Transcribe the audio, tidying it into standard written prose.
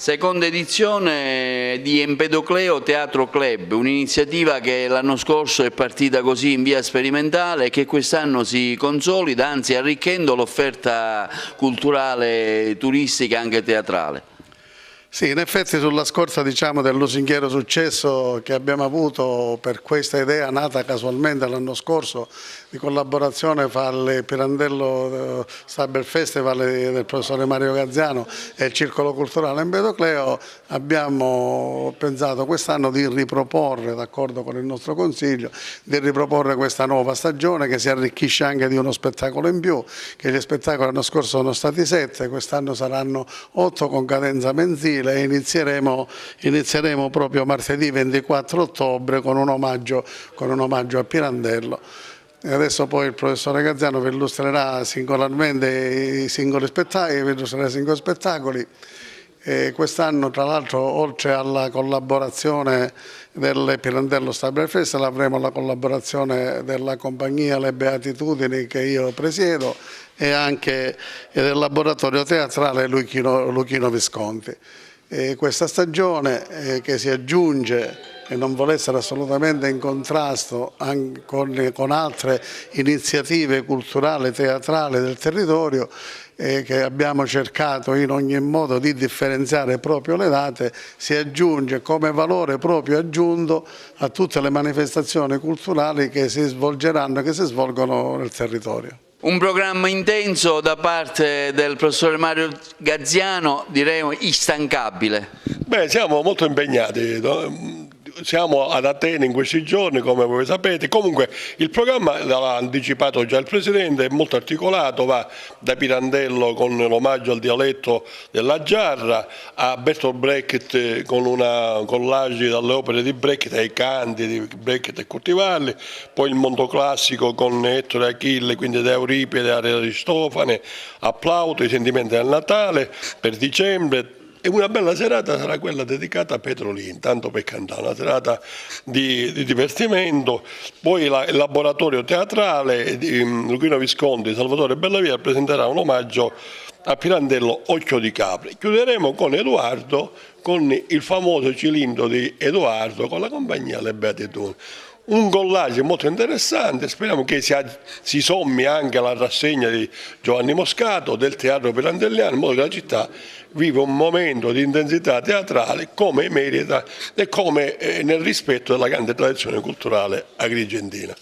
Seconda edizione di Empedocleo Teatro Club, un'iniziativa che l'anno scorso è partita così in via sperimentale e che quest'anno si consolida, anzi arricchendo l'offerta culturale, turistica e anche teatrale. Sì, in effetti sulla scorta del lusinghiero successo che abbiamo avuto per questa idea nata casualmente l'anno scorso di collaborazione fra il Pirandello Cyber Festival del professore Mario Gazziano e il Circolo Culturale Empedocleo, abbiamo pensato quest'anno di riproporre, d'accordo con il nostro Consiglio, di riproporre questa nuova stagione che si arricchisce anche di uno spettacolo in più, che gli spettacoli l'anno scorso sono stati 7, quest'anno saranno 8 con cadenza mensile. E inizieremo proprio martedì 24 ottobre con un omaggio a Pirandello. E adesso poi il professore Gazziano vi illustrerà singolarmente i singoli spettacoli. Quest'anno, tra l'altro, oltre alla collaborazione del Pirandello Cyber Festival, avremo la collaborazione della compagnia Le Beatitudini che io presiedo e anche del laboratorio teatrale Luchino Visconti. Questa stagione che si aggiunge e non vuole essere assolutamente in contrasto anche con altre iniziative culturali, teatrali del territorio, che abbiamo cercato in ogni modo di differenziare proprio le date, si aggiunge come valore proprio aggiunto a tutte le manifestazioni culturali che si svolgeranno e che si svolgono nel territorio. Un programma intenso da parte del professore Mario Gazziano, direi instancabile. Beh, siamo molto impegnati, siamo ad Atene in questi giorni, come voi sapete. Comunque il programma, l'ha anticipato già il Presidente, è molto articolato, va da Pirandello con l'omaggio al dialetto della Giarra, a Bertolt Brecht con una collage dalle opere di Brecht, ai canti di Brecht e Curtivalli, poi il mondo classico con Ettore e Achille, quindi da Euripide a Aristofane, a Plauto, i sentimenti del Natale per dicembre. E una bella serata sarà quella dedicata a Petrolin, tanto per cantare, una serata di divertimento. Poi il laboratorio teatrale di Luchino Visconti, Salvatore Bellavia presenterà un omaggio a Pirandello Occhio di Capri. Chiuderemo con Edoardo, con il famoso cilindro di Edoardo, con la compagnia Le Beatitudini. Un collage molto interessante, speriamo che si sommi anche alla rassegna di Giovanni Moscato del Teatro Pirandelliano, in modo che la città viva un momento di intensità teatrale come merita e come nel rispetto della grande tradizione culturale agrigentina.